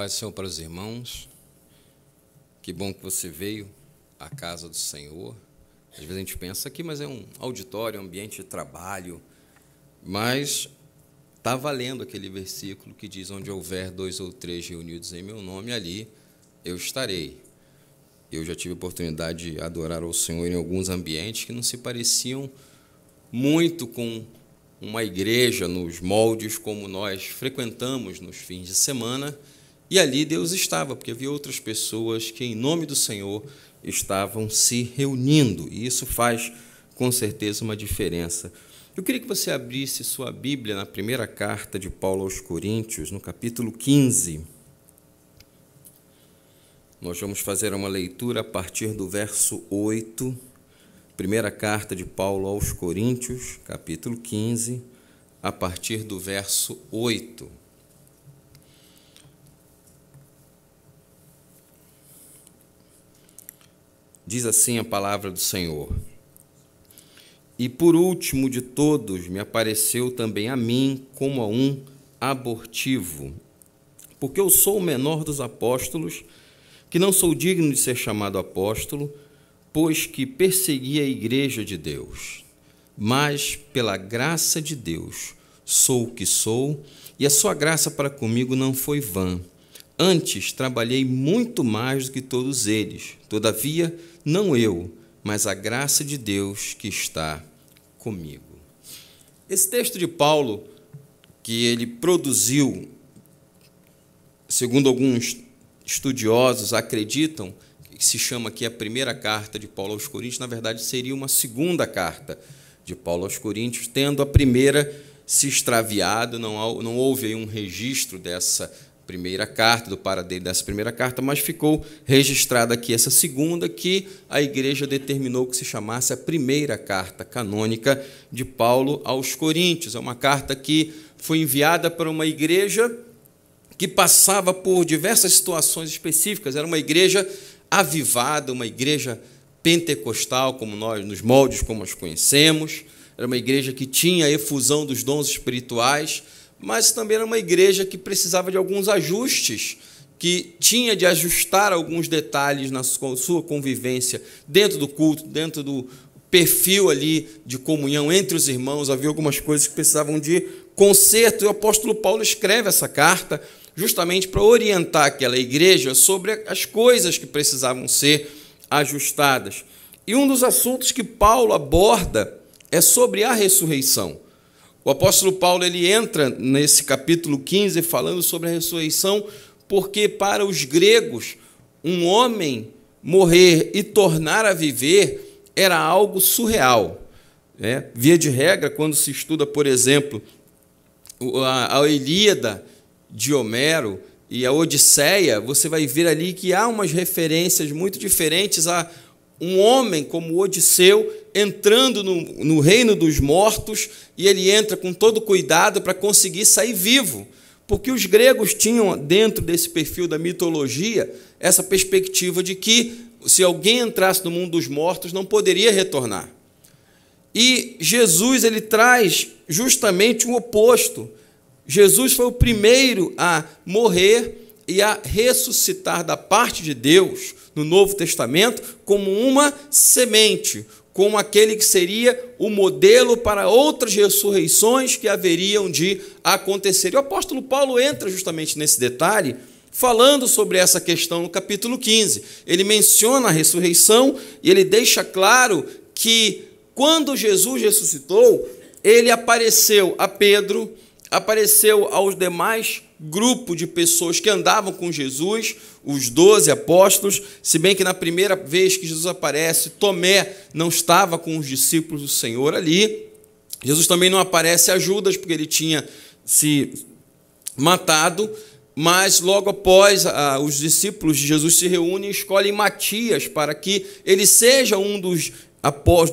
Paz do Senhor para os irmãos. Que bom que você veio à casa do Senhor. Às vezes a gente pensa aqui, mas é um auditório, um ambiente de trabalho. Mas está valendo aquele versículo que diz: onde houver 2 ou 3 reunidos em meu nome, ali eu estarei. Eu já tive a oportunidade de adorar ao Senhor em alguns ambientes que não se pareciam muito com uma igreja nos moldes como nós frequentamos nos fins de semana, e ali Deus estava, porque havia outras pessoas que, em nome do Senhor, estavam se reunindo, e isso faz, com certeza, uma diferença. Eu queria que você abrisse sua Bíblia na primeira carta de Paulo aos Coríntios, no capítulo 15. Nós vamos fazer uma leitura a partir do verso 8, primeira carta de Paulo aos Coríntios, capítulo 15, a partir do verso 8. Diz assim a palavra do Senhor: e por último de todos me apareceu também a mim como a um abortivo, porque eu sou o menor dos apóstolos, que não sou digno de ser chamado apóstolo, pois que persegui a igreja de Deus. Mas, pela graça de Deus, sou o que sou, e a sua graça para comigo não foi vã. Antes, trabalhei muito mais do que todos eles. Todavia, não eu, mas a graça de Deus que está comigo. Esse texto de Paulo, que ele produziu, segundo alguns estudiosos acreditam, que se chama aqui a primeira carta de Paulo aos Coríntios, na verdade seria uma segunda carta de Paulo aos Coríntios, tendo a primeira se extraviado, não houve aí um registro dessa primeira carta, do paradeiro dessa primeira carta, mas ficou registrada aqui essa segunda, que a igreja determinou que se chamasse a primeira carta canônica de Paulo aos Coríntios. É uma carta que foi enviada para uma igreja que passava por diversas situações específicas. Era uma igreja avivada, uma igreja pentecostal, como nós, nos moldes como nós conhecemos. Era uma igreja que tinha a efusão dos dons espirituais, mas também era uma igreja que precisava de alguns ajustes, que tinha de ajustar alguns detalhes na sua convivência dentro do culto, dentro do perfil ali de comunhão entre os irmãos. Havia algumas coisas que precisavam de conserto, e o apóstolo Paulo escreve essa carta justamente para orientar aquela igreja sobre as coisas que precisavam ser ajustadas. E um dos assuntos que Paulo aborda é sobre a ressurreição. O apóstolo Paulo ele entra nesse capítulo 15 falando sobre a ressurreição, porque para os gregos, um homem morrer e tornar a viver era algo surreal. Via de regra, quando se estuda, por exemplo, a Ilíada de Homero e a Odisseia, você vai ver ali que há umas referências muito diferentes a um homem como Odisseu entrando no reino dos mortos, e ele entra com todo cuidado para conseguir sair vivo, porque os gregos tinham dentro desse perfil da mitologia essa perspectiva de que se alguém entrasse no mundo dos mortos não poderia retornar. E Jesus ele traz justamente o oposto. Jesus foi o primeiro a morrer e a ressuscitar da parte de Deus no Novo Testamento como uma semente, como aquele que seria o modelo para outras ressurreições que haveriam de acontecer. E o apóstolo Paulo entra justamente nesse detalhe, falando sobre essa questão no capítulo 15. Ele menciona a ressurreição e ele deixa claro que quando Jesus ressuscitou, ele apareceu a Pedro, apareceu aos demais grupos de pessoas que andavam com Jesus, os 12 apóstolos, se bem que na primeira vez que Jesus aparece, Tomé não estava com os discípulos do Senhor ali. Jesus também não aparece a Judas, porque ele tinha se matado, mas logo após os discípulos de Jesus se reúnem e escolhem Matias para que ele seja um dos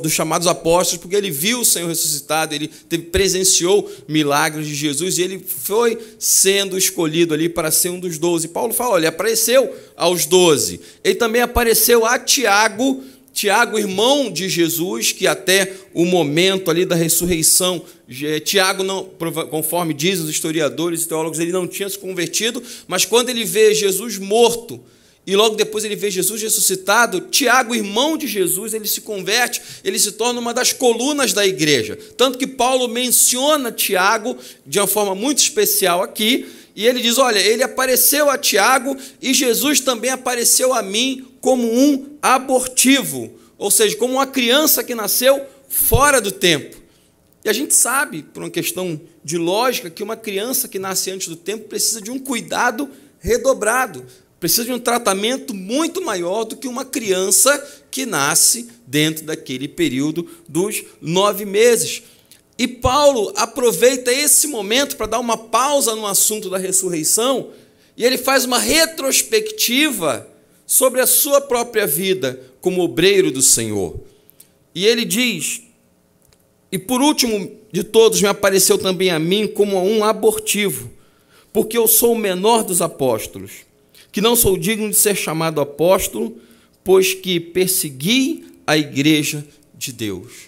chamados apóstolos, porque ele viu o Senhor ressuscitado, ele presenciou milagres de Jesus, e ele foi sendo escolhido ali para ser um dos 12. Paulo fala, olha, apareceu aos 12. Ele também apareceu a Tiago, Tiago, irmão de Jesus, que até o momento ali da ressurreição, Tiago, não, conforme dizem os historiadores e teólogos, ele não tinha se convertido, mas quando ele vê Jesus morto, e logo depois ele vê Jesus ressuscitado, Tiago, irmão de Jesus, ele se converte, ele se torna uma das colunas da igreja. Tanto que Paulo menciona Tiago de uma forma muito especial aqui, e ele diz, olha, ele apareceu a Tiago e Jesus também apareceu a mim como um abortivo, ou seja, como uma criança que nasceu fora do tempo. E a gente sabe, por uma questão de lógica, que uma criança que nasce antes do tempo precisa de um cuidado redobrado, precisa de um tratamento muito maior do que uma criança que nasce dentro daquele período dos 9 meses. E Paulo aproveita esse momento para dar uma pausa no assunto da ressurreição, e ele faz uma retrospectiva sobre a sua própria vida como obreiro do Senhor. E ele diz, e por último de todos me apareceu também a mim como a um abortivo, porque eu sou o menor dos apóstolos, que não sou digno de ser chamado apóstolo, pois que persegui a igreja de Deus.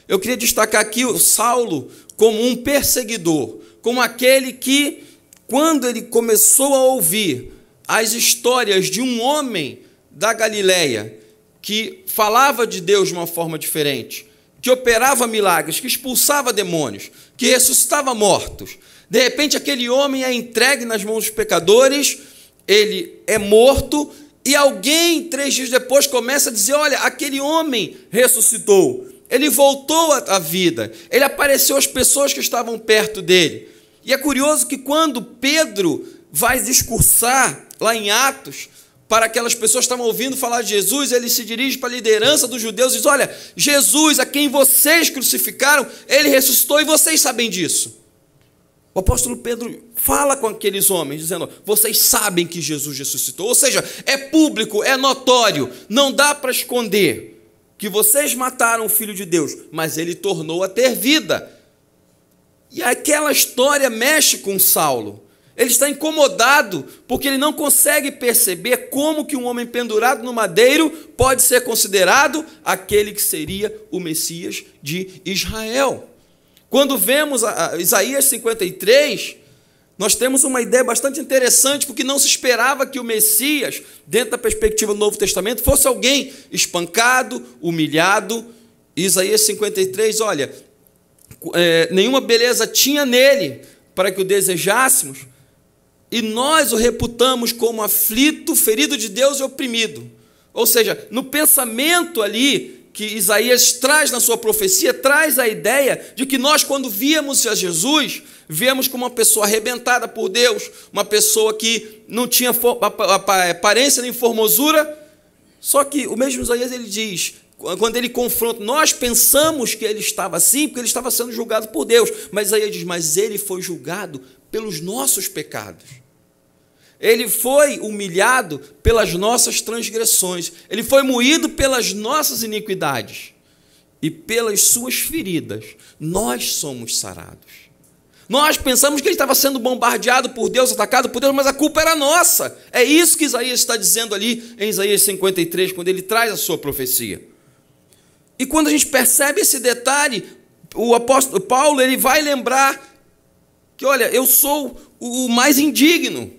Eu queria destacar aqui o Saulo como um perseguidor, como aquele que, quando ele começou a ouvir as histórias de um homem da Galileia, que falava de Deus de uma forma diferente, que operava milagres, que expulsava demônios, que ressuscitava mortos, de repente aquele homem é entregue nas mãos dos pecadores, ele é morto, e alguém, 3 dias depois, começa a dizer, olha, aquele homem ressuscitou, ele voltou à vida, ele apareceu às pessoas que estavam perto dele. E é curioso que quando Pedro vai discursar lá em Atos, para aquelas pessoas que estavam ouvindo falar de Jesus, ele se dirige para a liderança dos judeus e diz, olha, Jesus, a quem vocês crucificaram, ele ressuscitou e vocês sabem disso. O apóstolo Pedro fala com aqueles homens, dizendo, vocês sabem que Jesus ressuscitou, ou seja, é público, é notório, não dá para esconder que vocês mataram o Filho de Deus, mas ele tornou a ter vida. E aquela história mexe com Saulo. Ele está incomodado, porque ele não consegue perceber como que um homem pendurado no madeiro pode ser considerado aquele que seria o Messias de Israel. Quando vemos Isaías 53, nós temos uma ideia bastante interessante, porque não se esperava que o Messias, dentro da perspectiva do Novo Testamento, fosse alguém espancado, humilhado. Isaías 53, olha, nenhuma beleza tinha nele para que o desejássemos, e nós o reputamos como aflito, ferido de Deus e oprimido. Ou seja, no pensamento ali que Isaías traz na sua profecia, traz a ideia de que nós, quando víamos a Jesus, víamos como uma pessoa arrebentada por Deus, uma pessoa que não tinha aparência nem formosura. Só que o mesmo Isaías, ele diz, quando ele confronta, nós pensamos que ele estava assim, porque ele estava sendo julgado por Deus, mas Isaías diz, mas ele foi julgado pelos nossos pecados. Ele foi humilhado pelas nossas transgressões, ele foi moído pelas nossas iniquidades, e pelas suas feridas nós somos sarados. Nós pensamos que ele estava sendo bombardeado por Deus, atacado por Deus, mas a culpa era nossa. É isso que Isaías está dizendo ali em Isaías 53, quando ele traz a sua profecia. E quando a gente percebe esse detalhe, o apóstolo Paulo, ele vai lembrar que, olha, eu sou o mais indigno,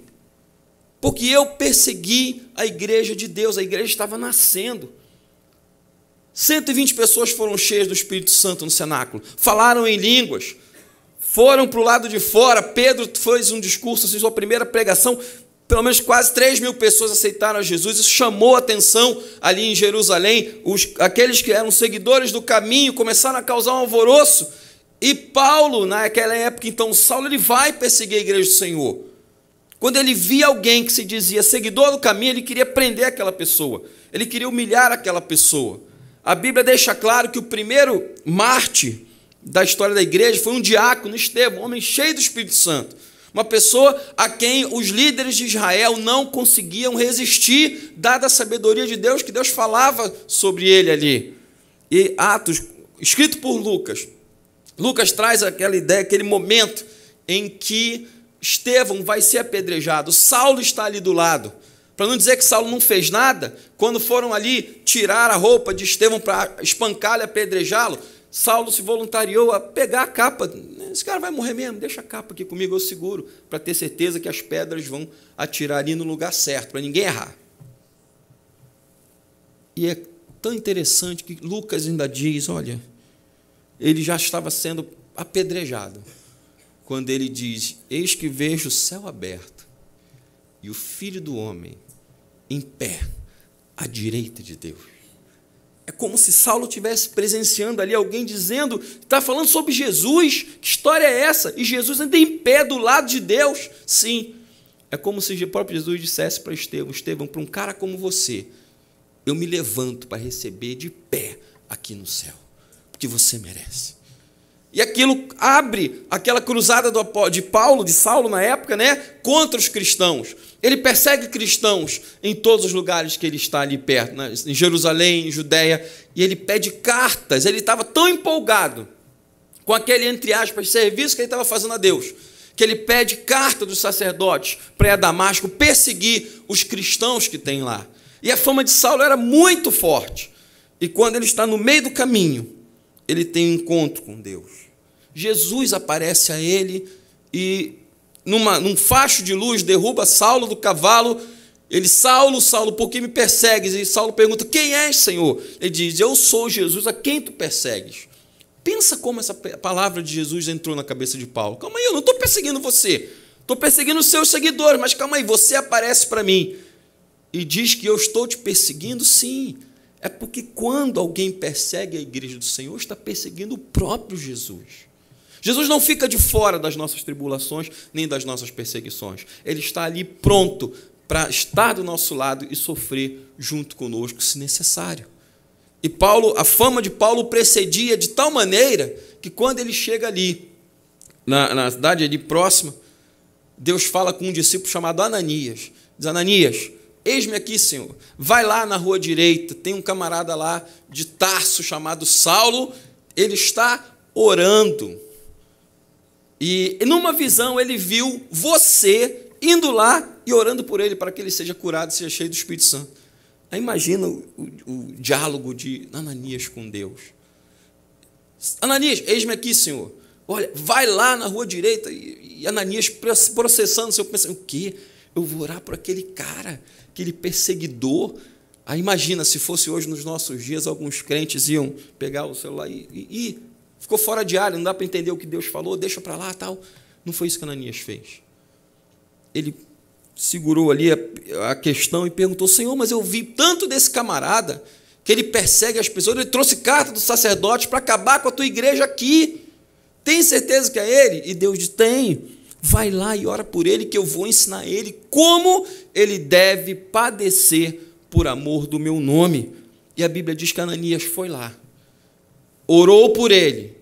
porque eu persegui a igreja de Deus, a igreja estava nascendo. 120 pessoas foram cheias do Espírito Santo no cenáculo, falaram em línguas, foram para o lado de fora. Pedro fez um discurso, assim, sua primeira pregação, pelo menos quase 3.000 pessoas aceitaram a Jesus, isso chamou a atenção ali em Jerusalém, aqueles que eram seguidores do caminho começaram a causar um alvoroço, e Paulo, naquela época, então, Saulo, ele vai perseguir a igreja do Senhor. Quando ele via alguém que se dizia seguidor do caminho, ele queria prender aquela pessoa, ele queria humilhar aquela pessoa. A Bíblia deixa claro que o primeiro mártir da história da igreja foi um diácono, Estevão, um homem cheio do Espírito Santo, uma pessoa a quem os líderes de Israel não conseguiam resistir, dada a sabedoria de Deus, que Deus falava sobre ele ali. E Atos, escrito por Lucas, Lucas traz aquela ideia, aquele momento em que Estevão vai ser apedrejado, Saulo está ali do lado, Para não dizer que Saulo não fez nada, quando foram ali tirar a roupa de Estevão para espancá-lo e apedrejá-lo, Saulo se voluntariou a pegar a capa. Esse cara vai morrer mesmo, deixa a capa aqui comigo, eu seguro, para ter certeza que as pedras vão atirar ali no lugar certo, para ninguém errar. E é tão interessante que Lucas ainda diz, olha, ele já estava sendo apedrejado, quando ele diz, eis que vejo o céu aberto e o Filho do Homem em pé, à direita de Deus. É como se Saulo estivesse presenciando ali alguém dizendo, está falando sobre Jesus, que história é essa? E Jesus ainda em pé do lado de Deus. Sim, é como se o próprio Jesus dissesse para Estevão, Estevão, para um cara como você, eu me levanto para receber de pé aqui no céu, porque você merece. E aquilo abre aquela cruzada de Saulo na época, né, contra os cristãos. Ele persegue cristãos em todos os lugares que ele está ali perto, né, em Jerusalém, em Judeia, e ele pede cartas. Ele estava tão empolgado com aquele, entre aspas, serviço que ele estava fazendo a Deus, que ele pede carta dos sacerdotes para ir a Damasco perseguir os cristãos que tem lá. E a fama de Saulo era muito forte. E quando ele está no meio do caminho, ele tem um encontro com Deus. Jesus aparece a ele e, num facho de luz, derruba Saulo do cavalo. Ele, Saulo, Saulo, por que me persegues? E Saulo pergunta, quem és, Senhor? Ele diz, eu sou Jesus, a quem tu persegues? Pensa como essa palavra de Jesus entrou na cabeça de Paulo. Calma aí, eu não estou perseguindo você, estou perseguindo os seus seguidores, mas calma aí, você aparece para mim e diz que eu estou te perseguindo? Sim, é porque quando alguém persegue a igreja do Senhor, está perseguindo o próprio Jesus. Jesus não fica de fora das nossas tribulações, nem das nossas perseguições. Ele está ali pronto para estar do nosso lado e sofrer junto conosco, se necessário. E Paulo, a fama de Paulo precedia de tal maneira que quando ele chega ali, na cidade ali próxima, Deus fala com um discípulo chamado Ananias. Diz, Ananias, eis-me aqui, Senhor. Vai lá na rua direita, tem um camarada lá de Tarso chamado Saulo, ele está orando. E numa visão ele viu você indo lá e orando por ele para que ele seja curado e seja cheio do Espírito Santo. Aí imagina o diálogo de Ananias com Deus. Ananias, eis-me aqui, Senhor. Olha, vai lá na rua direita. E Ananias processando, Senhor, pensando, o quê? Eu vou orar por aquele cara, aquele perseguidor. Aí imagina, se fosse hoje nos nossos dias, alguns crentes iam pegar o celular e ficou fora de área, não dá para entender o que Deus falou, deixa para lá, tal. Não foi isso que Ananias fez. Ele segurou ali a questão e perguntou, Senhor, mas eu vi tanto desse camarada que ele persegue as pessoas, ele trouxe carta dos sacerdotes para acabar com a tua igreja aqui. Tem certeza que é ele? E Deus diz, tem. Vai lá e ora por ele, que eu vou ensinar ele como ele deve padecer por amor do meu nome. E a Bíblia diz que Ananias foi lá, orou por ele,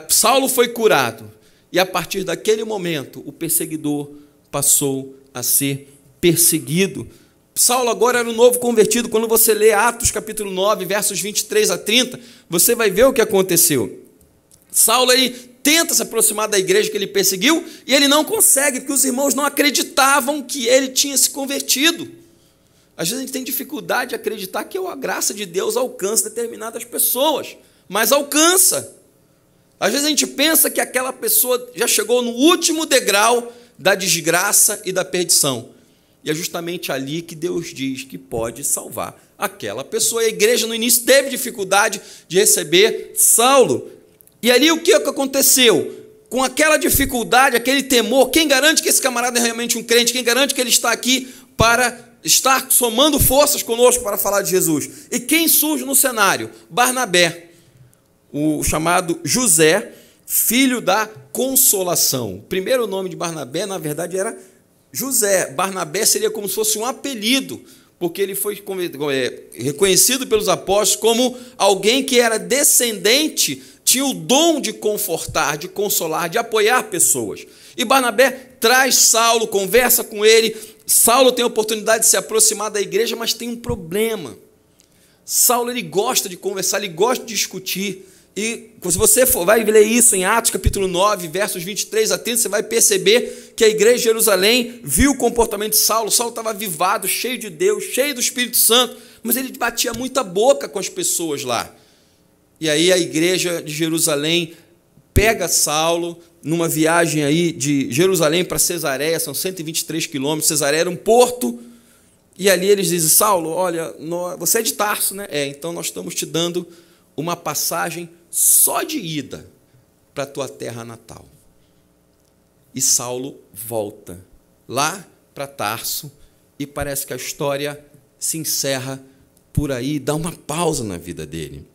Saulo foi curado, e a partir daquele momento o perseguidor passou a ser perseguido. Saulo agora era um novo convertido. Quando você lê Atos capítulo 9, versos 23 a 30, você vai ver o que aconteceu. Saulo ele tenta se aproximar da igreja que ele perseguiu, e ele não consegue, porque os irmãos não acreditavam que ele tinha se convertido. Às vezes a gente tem dificuldade de acreditar que a graça de Deus alcança determinadas pessoas, mas alcança. Às vezes a gente pensa que aquela pessoa já chegou no último degrau da desgraça e da perdição. E é justamente ali que Deus diz que pode salvar aquela pessoa. E a igreja no início teve dificuldade de receber Saulo. E ali o que aconteceu? Com aquela dificuldade, aquele temor, quem garante que esse camarada é realmente um crente? Quem garante que ele está aqui para estar somando forças conosco para falar de Jesus? E quem surge no cenário? Barnabé, o chamado José, filho da consolação. O primeiro nome de Barnabé, na verdade, era José. Barnabé seria como se fosse um apelido, porque ele foi reconhecido pelos apóstolos como alguém que era descendente, tinha o dom de confortar, de consolar, de apoiar pessoas. E Barnabé traz Saulo, conversa com ele. Saulo tem a oportunidade de se aproximar da igreja, mas tem um problema. Saulo ele gosta de conversar, ele gosta de discutir. E se você vai ler isso em Atos capítulo 9, versos 23 a 30, você vai perceber que a igreja de Jerusalém viu o comportamento de Saulo. Saulo estava avivado, cheio de Deus, cheio do Espírito Santo, mas ele batia muita boca com as pessoas lá. E aí a igreja de Jerusalém pega Saulo numa viagem aí de Jerusalém para Cesareia, são 123 quilômetros, Cesareia era um porto, e ali eles dizem, Saulo, olha, você é de Tarso, né? Então nós estamos te dando uma passagem só de ida para a tua terra natal. E Saulo volta lá para Tarso e parece que a história se encerra por aí, dá uma pausa na vida dele.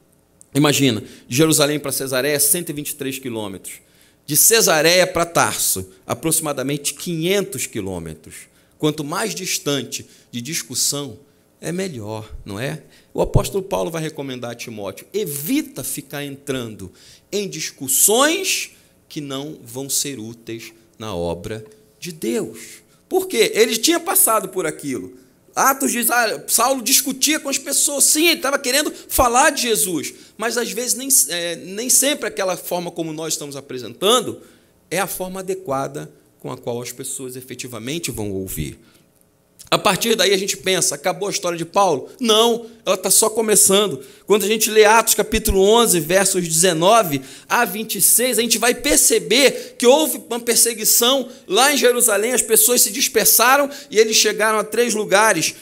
Imagina, de Jerusalém para Cesareia, 123 quilômetros. De Cesareia para Tarso, aproximadamente 500 quilômetros. Quanto mais distante de discussão, é melhor, não é? O apóstolo Paulo vai recomendar a Timóteo, evita ficar entrando em discussões que não vão ser úteis na obra de Deus. Por quê? Ele tinha passado por aquilo. Atos diz, Saulo discutia com as pessoas, sim, ele estava querendo falar de Jesus, mas às vezes nem sempre aquela forma como nós estamos apresentando é a forma adequada com a qual as pessoas efetivamente vão ouvir. A partir daí a gente pensa, acabou a história de Paulo? Não, ela está só começando. Quando a gente lê Atos capítulo 11, versos 19 a 26, a gente vai perceber que houve uma perseguição lá em Jerusalém, as pessoas se dispersaram e eles chegaram a 3 lugares,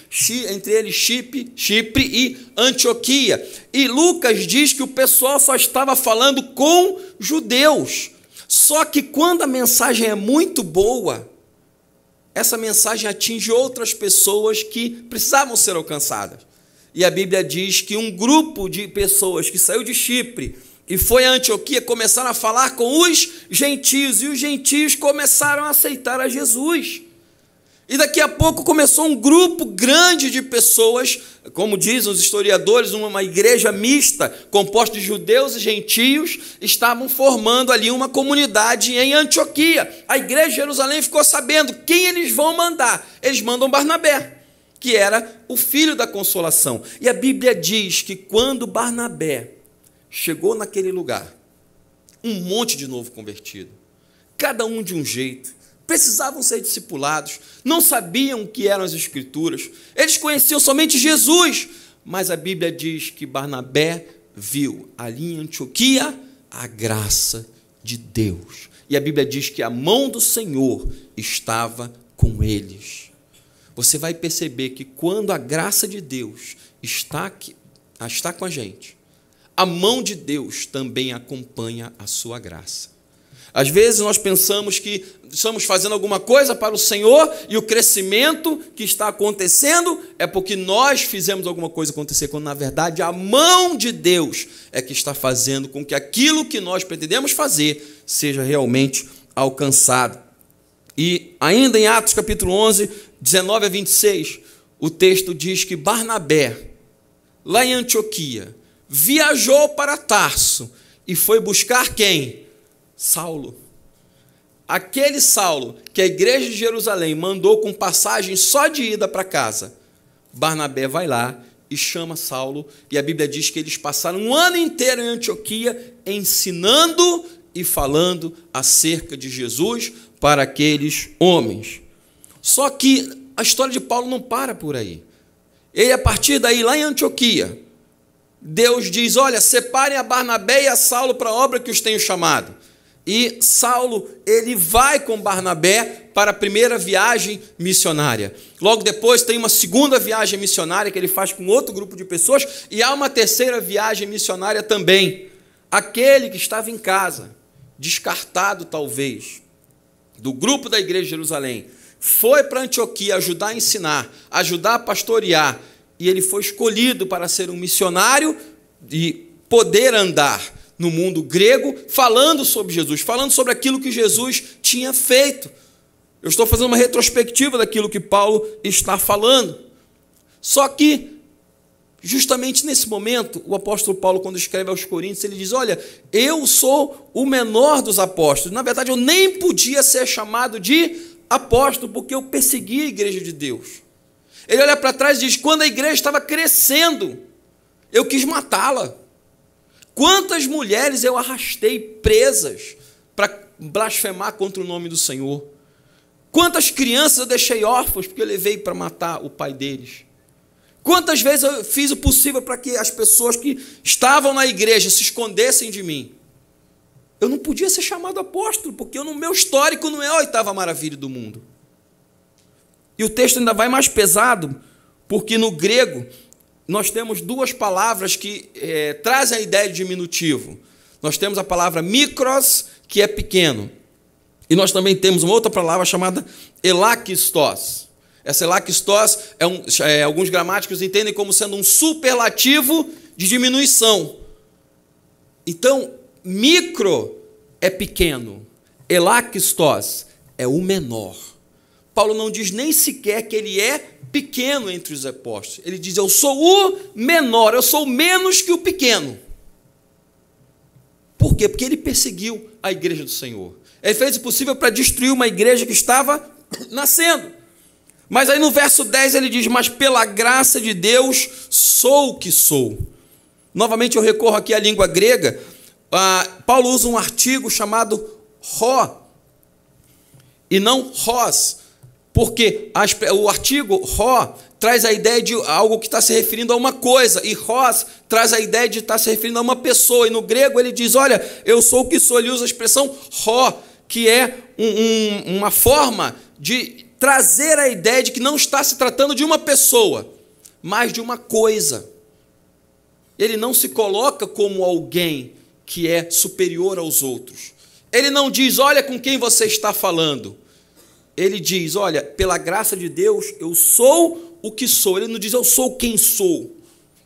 entre eles Chipre e Antioquia. E Lucas diz que o pessoal só estava falando com judeus. Só que quando a mensagem é muito boa, essa mensagem atinge outras pessoas que precisavam ser alcançadas. E a Bíblia diz que um grupo de pessoas que saiu de Chipre e foi a Antioquia começaram a falar com os gentios, e os gentios começaram a aceitar a Jesus. E daqui a pouco começou um grupo grande de pessoas, como dizem os historiadores, uma igreja mista, composta de judeus e gentios, estavam formando ali uma comunidade em Antioquia. A igreja de Jerusalém ficou sabendo quem eles vão mandar. Eles mandam Barnabé, que era o filho da consolação. E a Bíblia diz que quando Barnabé chegou naquele lugar, um monte de novo convertido, cada um de um jeito, precisavam ser discipulados, não sabiam o que eram as Escrituras, eles conheciam somente Jesus, mas a Bíblia diz que Barnabé viu ali em Antioquia a graça de Deus, e a Bíblia diz que a mão do Senhor estava com eles. Você vai perceber que quando a graça de Deus está com a gente, a mão de Deus também acompanha a sua graça. Às vezes nós pensamos que estamos fazendo alguma coisa para o Senhor e o crescimento que está acontecendo é porque nós fizemos alguma coisa acontecer, quando na verdade a mão de Deus é que está fazendo com que aquilo que nós pretendemos fazer seja realmente alcançado. E ainda em Atos capítulo 11, 19 a 26, o texto diz que Barnabé, lá em Antioquia, viajou para Tarso e foi buscar quem? Saulo. Aquele Saulo que a igreja de Jerusalém mandou com passagem só de ida para casa, Barnabé vai lá e chama Saulo, e a Bíblia diz que eles passaram um ano inteiro em Antioquia ensinando e falando acerca de Jesus para aqueles homens. Só que a história de Paulo não para por aí. E a partir daí, lá em Antioquia, Deus diz, olha, separem a Barnabé e a Saulo para a obra que os tenho chamado. E Saulo, ele vai com Barnabé para a primeira viagem missionária. Logo depois tem uma segunda viagem missionária que ele faz com outro grupo de pessoas, e há uma terceira viagem missionária também. Aquele que estava em casa, descartado talvez, do grupo da igreja de Jerusalém, foi para Antioquia ajudar a ensinar, ajudar a pastorear, e ele foi escolhido para ser um missionário e poder andar no mundo grego, falando sobre Jesus, falando sobre aquilo que Jesus tinha feito. Eu estou fazendo uma retrospectiva daquilo que Paulo está falando. Só que, justamente nesse momento, o apóstolo Paulo, quando escreve aos Coríntios, ele diz, olha, eu sou o menor dos apóstolos. Na verdade, eu nem podia ser chamado de apóstolo, porque eu persegui a igreja de Deus. Ele olha para trás e diz, quando a igreja estava crescendo, eu quis matá-la. Quantas mulheres eu arrastei presas para blasfemar contra o nome do Senhor? Quantas crianças eu deixei órfãos porque eu levei para matar o pai deles? Quantas vezes eu fiz o possível para que as pessoas que estavam na igreja se escondessem de mim? Eu não podia ser chamado apóstolo, porque no meu histórico não é a oitava maravilha do mundo. E o texto ainda vai mais pesado, porque no grego nós temos duas palavras que trazem a ideia de diminutivo. Nós temos a palavra mikros, que é pequeno. E nós também temos uma outra palavra chamada elakistos. Essa elakistos, alguns gramáticos entendem como sendo um superlativo de diminuição. Então, micro é pequeno, elakistos é o menor. Paulo não diz nem sequer que ele é pequeno entre os apóstolos. Ele diz, eu sou o menor, eu sou menos que o pequeno. Por quê? Porque ele perseguiu a igreja do Senhor. Ele fez o possível para destruir uma igreja que estava nascendo. Mas aí no verso 10 ele diz, mas pela graça de Deus sou o que sou. Novamente eu recorro aqui à língua grega. Paulo usa um artigo chamado ró, e não rós, porque o artigo ró traz a ideia de algo que está se referindo a uma coisa, e rós traz a ideia de estar se referindo a uma pessoa, e no grego ele diz, olha, eu sou o que sou, ele usa a expressão ró, que é uma forma de trazer a ideia de que não está se tratando de uma pessoa, mas de uma coisa. Ele não se coloca como alguém que é superior aos outros. Ele não diz, olha com quem você está falando. Ele diz, olha, pela graça de Deus, eu sou o que sou. Ele não diz, eu sou quem sou.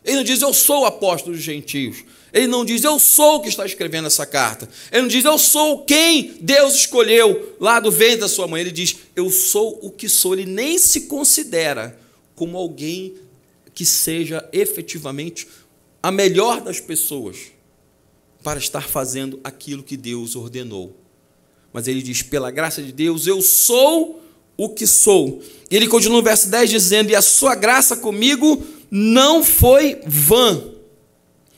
Ele não diz, eu sou o apóstolo dos gentios. Ele não diz, eu sou o que está escrevendo essa carta. Ele não diz, eu sou quem Deus escolheu lá do ventre da sua mãe. Ele diz, eu sou o que sou. Ele nem se considera como alguém que seja efetivamente a melhor das pessoas para estar fazendo aquilo que Deus ordenou. Mas ele diz, pela graça de Deus, eu sou o que sou. E ele continua no verso 10 dizendo, e a sua graça comigo não foi vã.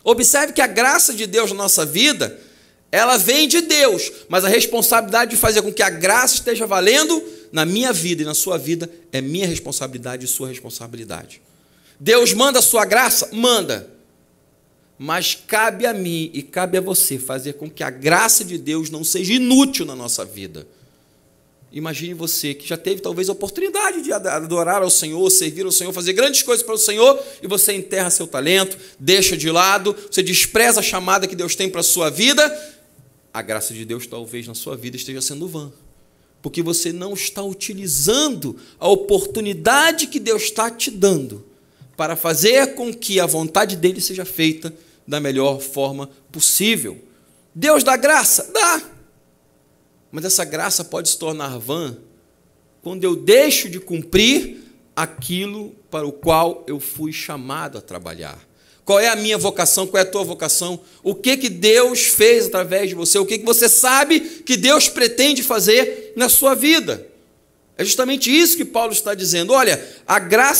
Observe que a graça de Deus na nossa vida, ela vem de Deus, mas a responsabilidade de fazer com que a graça esteja valendo na minha vida e na sua vida é minha responsabilidade e sua responsabilidade. Deus manda a sua graça? Manda. Mas cabe a mim e cabe a você fazer com que a graça de Deus não seja inútil na nossa vida. Imagine você que já teve talvez a oportunidade de adorar ao Senhor, servir ao Senhor, fazer grandes coisas para o Senhor, e você enterra seu talento, deixa de lado, você despreza a chamada que Deus tem para a sua vida. A graça de Deus talvez na sua vida esteja sendo vã, porque você não está utilizando a oportunidade que Deus está te dando para fazer com que a vontade dele seja feita da melhor forma possível. Deus dá graça? Dá. Mas essa graça pode se tornar vã quando eu deixo de cumprir aquilo para o qual eu fui chamado a trabalhar. Qual é a minha vocação? Qual é a tua vocação? O que Deus fez através de você? O que você sabe que Deus pretende fazer na sua vida? É justamente isso que Paulo está dizendo. Olha,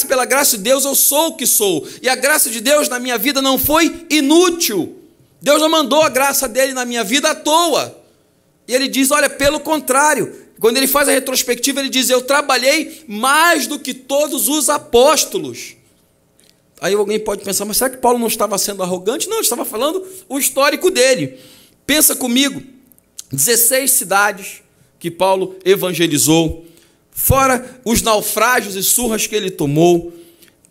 pela graça de Deus eu sou o que sou. E a graça de Deus na minha vida não foi inútil. Deus não mandou a graça dele na minha vida à toa. E ele diz, olha, pelo contrário. Quando ele faz a retrospectiva, ele diz, eu trabalhei mais do que todos os apóstolos. Aí alguém pode pensar, mas será que Paulo não estava sendo arrogante? Não, ele estava falando o histórico dele. Pensa comigo, 16 cidades que Paulo evangelizou, fora os naufrágios e surras que ele tomou,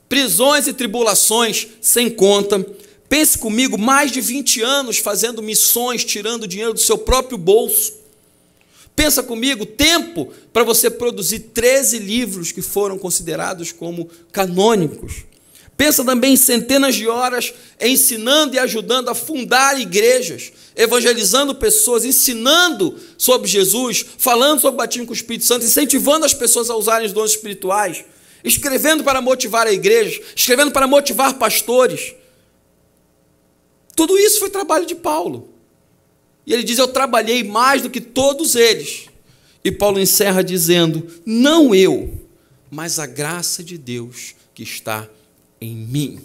prisões e tribulações sem conta. Pense comigo, mais de 20 anos fazendo missões, tirando dinheiro do seu próprio bolso. Pensa comigo, tempo para você produzir 13 livros que foram considerados como canônicos. Pensa também em centenas de horas ensinando e ajudando a fundar igrejas, evangelizando pessoas, ensinando sobre Jesus, falando sobre o batismo com o Espírito Santo, incentivando as pessoas a usarem os dons espirituais, escrevendo para motivar a igreja, escrevendo para motivar pastores. Tudo isso foi trabalho de Paulo. E ele diz, eu trabalhei mais do que todos eles. E Paulo encerra dizendo, não eu, mas a graça de Deus que está em mim.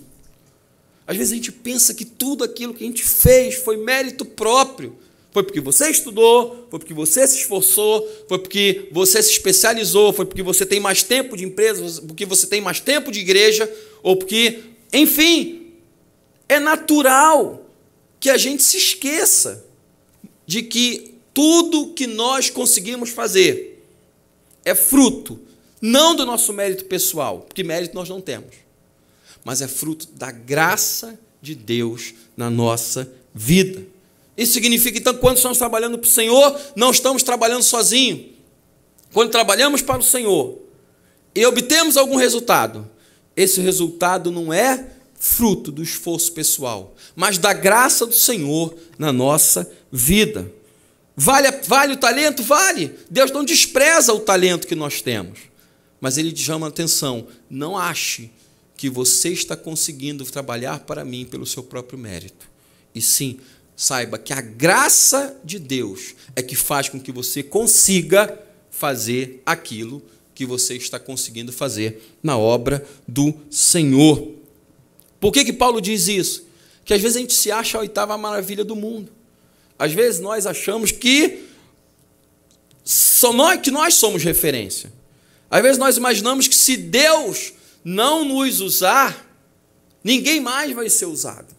Às vezes a gente pensa que tudo aquilo que a gente fez foi mérito próprio, Foi porque você estudou, foi porque você se esforçou, foi porque você se especializou, foi porque você tem mais tempo de empresa, porque você tem mais tempo de igreja, ou porque, enfim, é natural que a gente se esqueça de que tudo que nós conseguimos fazer é fruto, não do nosso mérito pessoal, porque mérito nós não temos, mas é fruto da graça de Deus na nossa vida. Isso significa, então, que quando estamos trabalhando para o Senhor, não estamos trabalhando sozinhos. Quando trabalhamos para o Senhor e obtemos algum resultado, esse resultado não é fruto do esforço pessoal, mas da graça do Senhor na nossa vida. Vale o talento? Vale. Deus não despreza o talento que nós temos, mas Ele te chama a atenção. Não ache que você está conseguindo trabalhar para mim pelo seu próprio mérito. E sim, saiba que a graça de Deus é que faz com que você consiga fazer aquilo que você está conseguindo fazer na obra do Senhor. Por que Paulo diz isso? Que às vezes a gente se acha a oitava maravilha do mundo. Às vezes nós achamos que nós somos referência. Às vezes nós imaginamos que se Deus não nos usar, ninguém mais vai ser usado.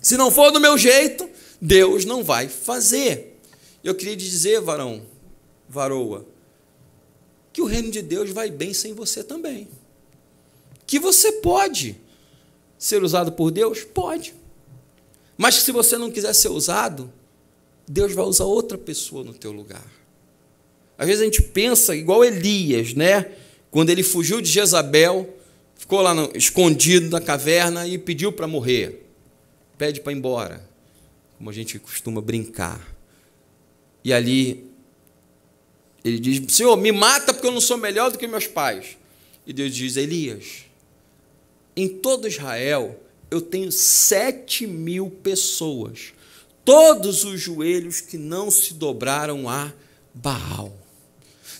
Se não for do meu jeito, Deus não vai fazer. Eu queria te dizer, varoa, que o reino de Deus vai bem sem você também. Que você pode ser usado por Deus? Pode. Mas que se você não quiser ser usado, Deus vai usar outra pessoa no teu lugar. Às vezes a gente pensa igual Elias, né? Quando ele fugiu de Jezabel, ficou lá escondido na caverna e pediu para morrer. Pede para ir embora, como a gente costuma brincar. E ali ele diz: Senhor, me mata porque eu não sou melhor do que meus pais. E Deus diz: Elias, em todo Israel eu tenho 7.000 pessoas, todos os joelhos que não se dobraram a Baal.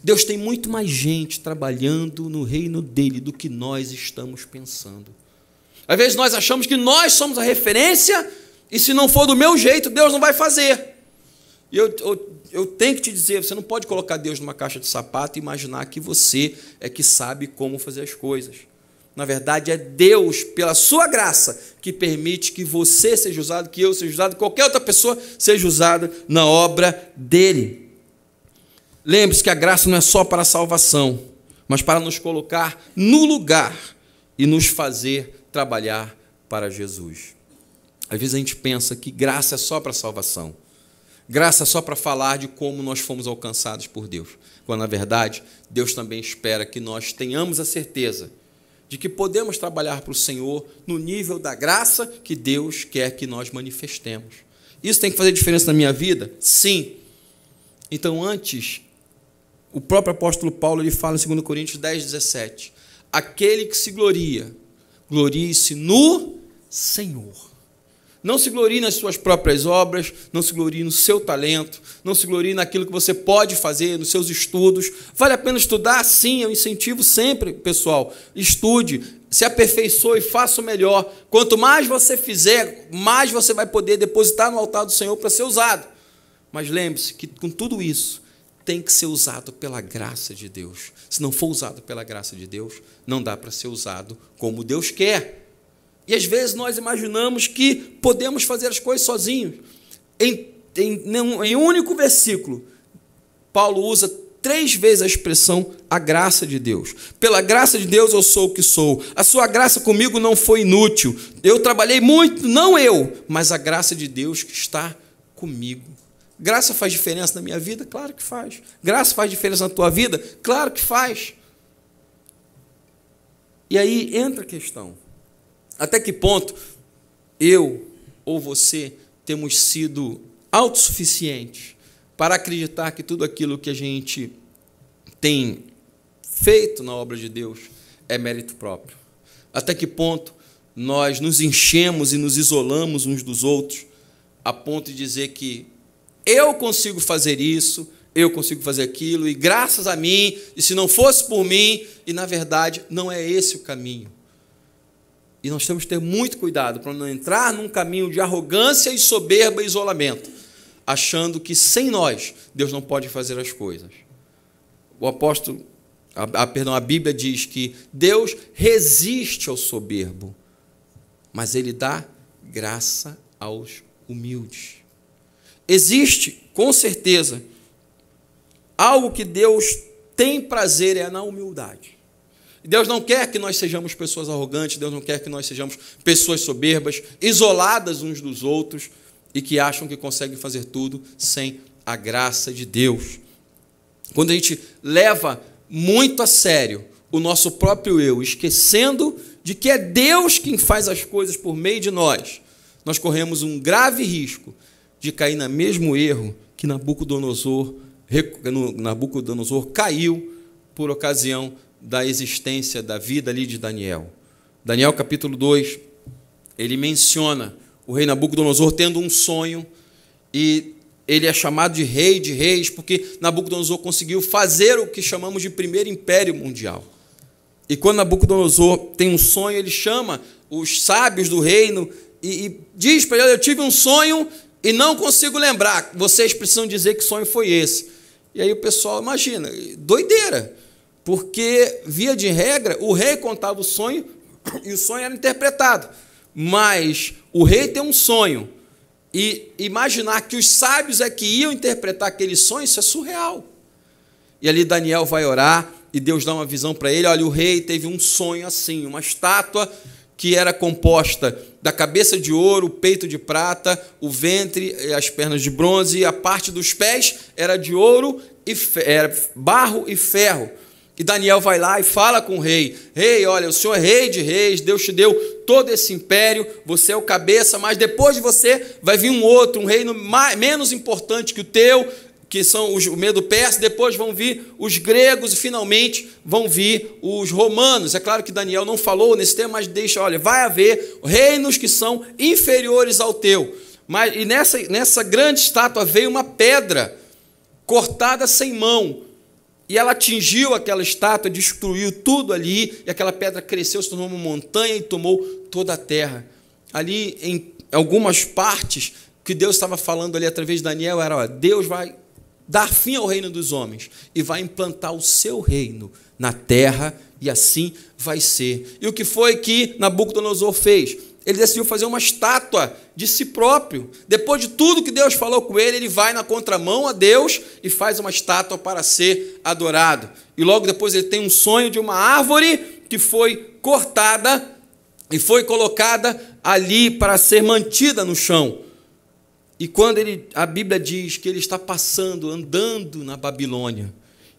Deus tem muito mais gente trabalhando no reino dele do que nós estamos pensando. Às vezes nós achamos que nós somos a referência e se não for do meu jeito, Deus não vai fazer. E eu tenho que te dizer, você não pode colocar Deus numa caixa de sapato e imaginar que você é que sabe como fazer as coisas. Na verdade, é Deus, pela sua graça, que permite que você seja usado, que eu seja usado, qualquer outra pessoa seja usada na obra dele. Lembre-se que a graça não é só para a salvação, mas para nos colocar no lugar e nos fazer trabalhar para Jesus. Às vezes a gente pensa que graça é só para a salvação. Graça é só para falar de como nós fomos alcançados por Deus. Quando, na verdade, Deus também espera que nós tenhamos a certeza de que podemos trabalhar para o Senhor no nível da graça que Deus quer que nós manifestemos. Isso tem que fazer diferença na minha vida? Sim. Então, antes, o próprio apóstolo Paulo ele fala em 2 Coríntios 10:17, aquele que se gloria, glorie-se no Senhor. Não se glorie nas suas próprias obras, não se glorie no seu talento, não se glorie naquilo que você pode fazer, nos seus estudos. Vale a pena estudar? Sim, eu incentivo sempre, pessoal. Estude, se aperfeiçoe, faça o melhor. Quanto mais você fizer, mais você vai poder depositar no altar do Senhor para ser usado. Mas lembre-se que com tudo isso, tem que ser usado pela graça de Deus. Se não for usado pela graça de Deus, não dá para ser usado como Deus quer. E às vezes nós imaginamos que podemos fazer as coisas sozinhos. Em um único versículo, Paulo usa 3 vezes a expressão a graça de Deus. Pela graça de Deus eu sou o que sou. A sua graça comigo não foi inútil. Eu trabalhei muito, não eu, mas a graça de Deus que está comigo. Graça faz diferença na minha vida? Claro que faz. Graça faz diferença na tua vida? Claro que faz. E aí entra a questão. Até que ponto eu ou você temos sido autossuficientes para acreditar que tudo aquilo que a gente tem feito na obra de Deus é mérito próprio? Até que ponto nós nos enchemos e nos isolamos uns dos outros a ponto de dizer que eu consigo fazer isso, eu consigo fazer aquilo, e graças a mim, e se não fosse por mim, e na verdade não é esse o caminho. E nós temos que ter muito cuidado para não entrar num caminho de arrogância e soberba e isolamento, achando que sem nós Deus não pode fazer as coisas. O apóstolo, a Bíblia diz que Deus resiste ao soberbo, mas Ele dá graça aos humildes. Existe, com certeza, algo que Deus tem prazer é na humildade. Deus não quer que nós sejamos pessoas arrogantes, Deus não quer que nós sejamos pessoas soberbas, isoladas uns dos outros e que acham que conseguem fazer tudo sem a graça de Deus. Quando a gente leva muito a sério o nosso próprio eu, esquecendo de que é Deus quem faz as coisas por meio de nós, nós corremos um grave risco de cair no mesmo erro que Nabucodonosor caiu por ocasião da existência da vida ali de Daniel. Daniel capítulo 2, ele menciona o rei Nabucodonosor tendo um sonho, e ele é chamado de rei de reis, porque Nabucodonosor conseguiu fazer o que chamamos de primeiro império mundial. E quando Nabucodonosor tem um sonho, ele chama os sábios do reino e diz para ele: eu tive um sonho e não consigo lembrar, vocês precisam dizer que sonho foi esse. E aí o pessoal imagina, doideira, porque, via de regra, o rei contava o sonho e o sonho era interpretado. Mas o rei tem um sonho e imaginar que os sábios é que iam interpretar aquele sonho, isso é surreal. E ali Daniel vai orar e Deus dá uma visão para ele: olha, o rei teve um sonho assim, uma estátua que era composta da cabeça de ouro, o peito de prata, o ventre, as pernas de bronze, e a parte dos pés era de ouro, era barro e ferro. E Daniel vai lá e fala com o rei: rei, olha, o senhor é rei de reis, Deus te deu todo esse império, você é o cabeça, mas depois de você vai vir um outro, um reino menos importante que o teu, que são o Medo-Persa, depois vão vir os gregos e finalmente vão vir os romanos. É claro que Daniel não falou nesse tema, mas deixa, olha, vai haver reinos que são inferiores ao teu. E nessa grande estátua veio uma pedra cortada sem mão, e ela atingiu aquela estátua, destruiu tudo ali, e aquela pedra cresceu, se tornou uma montanha e tomou toda a terra. Ali, em algumas partes, que Deus estava falando ali através de Daniel era: ó, Deus vai dar fim ao reino dos homens e vai implantar o seu reino na terra, e assim vai ser. E o que foi que Nabucodonosor fez? Ele decidiu fazer uma estátua de si próprio. Depois de tudo que Deus falou com ele, ele vai na contramão a Deus e faz uma estátua para ser adorado. E logo depois ele tem um sonho de uma árvore que foi cortada e foi colocada ali para ser mantida no chão. E quando a Bíblia diz que ele está andando na Babilônia,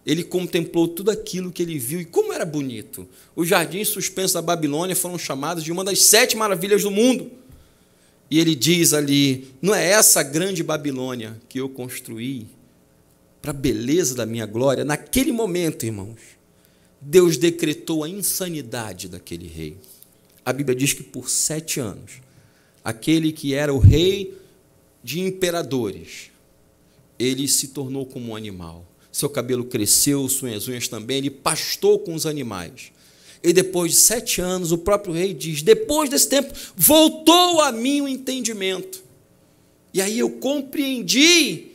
ele contemplou tudo aquilo que ele viu, e como era bonito. Os jardins suspensos da Babilônia foram chamados de uma das 7 maravilhas do mundo. E ele diz ali: não é essa grande Babilônia que eu construí para a beleza da minha glória? Naquele momento, irmãos, Deus decretou a insanidade daquele rei. A Bíblia diz que por 7 anos, aquele que era o rei de imperadores, ele se tornou como um animal. Seu cabelo cresceu, suas unhas também, ele pastou com os animais. E depois de 7 anos, o próprio rei diz: depois desse tempo, voltou a mim o entendimento. E aí eu compreendi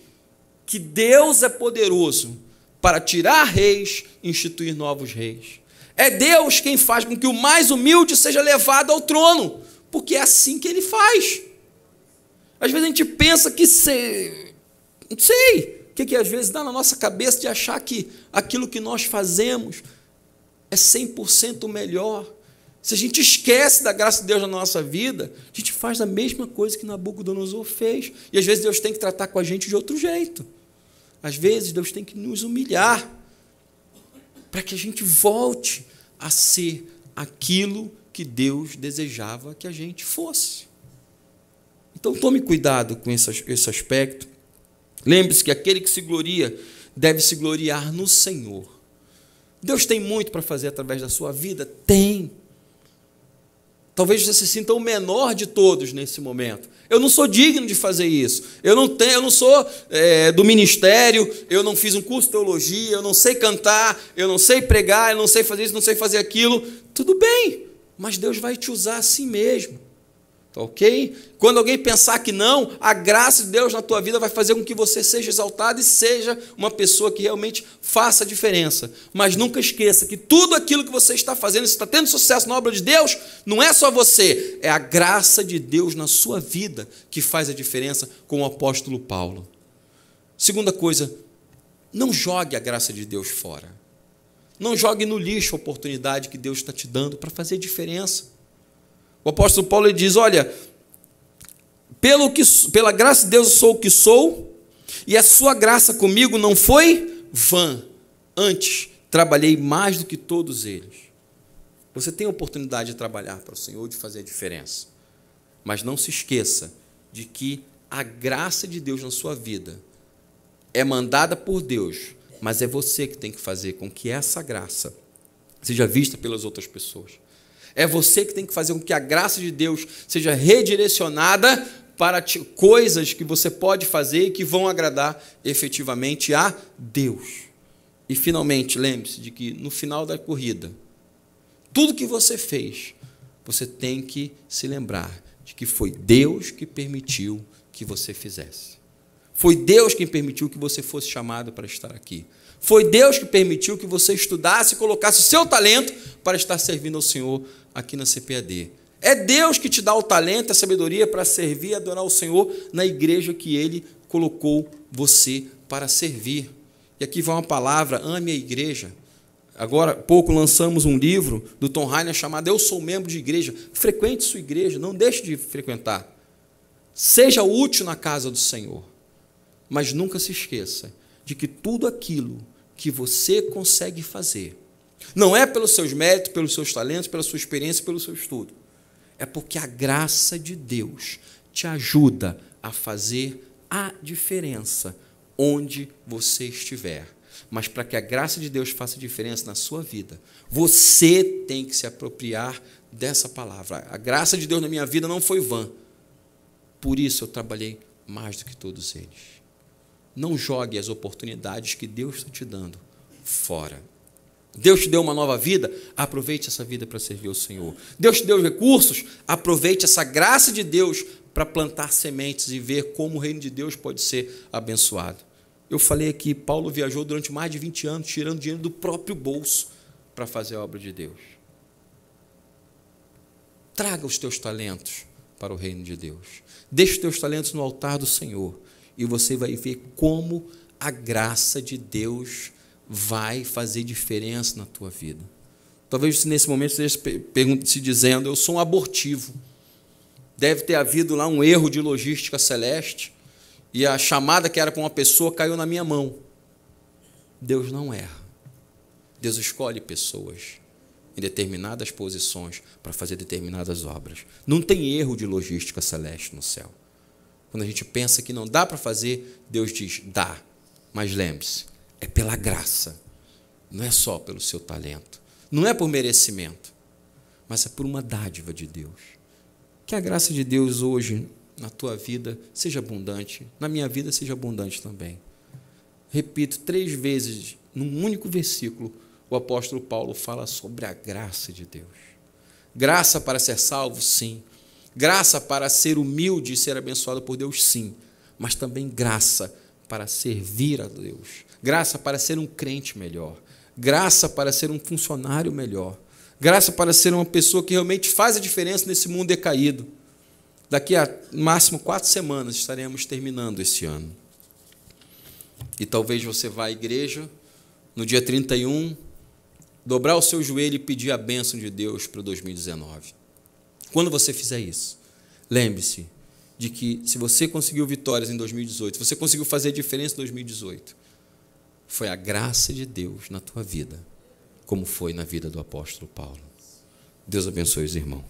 que Deus é poderoso para tirar reis e instituir novos reis. É Deus quem faz com que o mais humilde seja levado ao trono, porque é assim que ele faz. Às vezes a gente pensa que não sei o que às vezes dá na nossa cabeça de achar que aquilo que nós fazemos é 100% melhor. Se a gente esquece da graça de Deus na nossa vida, a gente faz a mesma coisa que Nabucodonosor fez. E às vezes Deus tem que tratar com a gente de outro jeito. Às vezes Deus tem que nos humilhar para que a gente volte a ser aquilo que Deus desejava que a gente fosse. Então tome cuidado com esse aspecto. Lembre-se que aquele que se gloria deve se gloriar no Senhor. Deus tem muito para fazer através da sua vida? Tem. Talvez você se sinta o menor de todos nesse momento. Eu não sou digno de fazer isso. Eu não sou do ministério, eu não fiz um curso de teologia, eu não sei cantar, eu não sei pregar, eu não sei fazer isso, não sei fazer aquilo. Tudo bem, mas Deus vai te usar assim mesmo. Tá ok? Quando alguém pensar que não, a graça de Deus na tua vida vai fazer com que você seja exaltado e seja uma pessoa que realmente faça a diferença. Mas nunca esqueça que tudo aquilo que você está fazendo, se está tendo sucesso na obra de Deus, não é só você, é a graça de Deus na sua vida que faz a diferença, com o apóstolo Paulo. Segunda coisa, não jogue a graça de Deus fora. Não jogue no lixo a oportunidade que Deus está te dando para fazer diferença. O apóstolo Paulo ele diz, olha, pela graça de Deus eu sou o que sou, e a sua graça comigo não foi vã. Antes, trabalhei mais do que todos eles. Você tem a oportunidade de trabalhar para o Senhor, de fazer a diferença. Mas não se esqueça de que a graça de Deus na sua vida é mandada por Deus, mas é você que tem que fazer com que essa graça seja vista pelas outras pessoas. É você que tem que fazer com que a graça de Deus seja redirecionada para coisas que você pode fazer e que vão agradar efetivamente a Deus. E, finalmente, lembre-se de que, no final da corrida, tudo que você fez, você tem que se lembrar de que foi Deus que permitiu que você fizesse. Foi Deus quem permitiu que você fosse chamado para estar aqui. Foi Deus que permitiu que você estudasse e colocasse o seu talento para estar servindo ao Senhor aqui na CPAD. É Deus que te dá o talento e a sabedoria para servir e adorar o Senhor na igreja que Ele colocou você para servir. E aqui vai uma palavra, ame a igreja. Agora, há pouco, lançamos um livro do Tom Rainer chamado Eu Sou Membro de Igreja. Frequente sua igreja, não deixe de frequentar. Seja útil na casa do Senhor. Mas nunca se esqueça de que tudo aquilo que você consegue fazer, não é pelos seus méritos, pelos seus talentos, pela sua experiência, pelo seu estudo. É porque a graça de Deus te ajuda a fazer a diferença onde você estiver. Mas para que a graça de Deus faça diferença na sua vida, você tem que se apropriar dessa palavra. A graça de Deus na minha vida não foi vã. Por isso eu trabalhei mais do que todos eles. Não jogue as oportunidades que Deus está te dando fora. Deus te deu uma nova vida, aproveite essa vida para servir ao Senhor. Deus te deu recursos, aproveite essa graça de Deus para plantar sementes e ver como o reino de Deus pode ser abençoado. Eu falei aqui, Paulo viajou durante mais de 20 anos, tirando dinheiro do próprio bolso para fazer a obra de Deus. Traga os teus talentos para o reino de Deus. Deixe os teus talentos no altar do Senhor. E você vai ver como a graça de Deus vai fazer diferença na tua vida. Talvez nesse momento você esteja se dizendo, eu sou um abortivo. Deve ter havido lá um erro de logística celeste e a chamada que era para uma pessoa caiu na minha mão. Deus não erra. Deus escolhe pessoas em determinadas posições para fazer determinadas obras. Não tem erro de logística celeste no céu. Quando a gente pensa que não dá para fazer, Deus diz, dá. Mas lembre-se, é pela graça. Não é só pelo seu talento. Não é por merecimento. Mas é por uma dádiva de Deus. Que a graça de Deus hoje, na tua vida, seja abundante. Na minha vida, seja abundante também. Repito, 3 vezes, num único versículo, o apóstolo Paulo fala sobre a graça de Deus. Graça para ser salvo, sim. Graça para ser humilde e ser abençoado por Deus, sim. Mas também graça para servir a Deus. Graça para ser um crente melhor. Graça para ser um funcionário melhor. Graça para ser uma pessoa que realmente faz a diferença nesse mundo decaído. Daqui a máximo 4 semanas estaremos terminando esse ano. E talvez você vá à igreja no dia 31, dobrar o seu joelho e pedir a bênção de Deus para 2019. Quando você fizer isso, lembre-se de que se você conseguiu vitórias em 2018, se você conseguiu fazer a diferença em 2018, foi a graça de Deus na tua vida, como foi na vida do apóstolo Paulo. Deus abençoe os irmãos.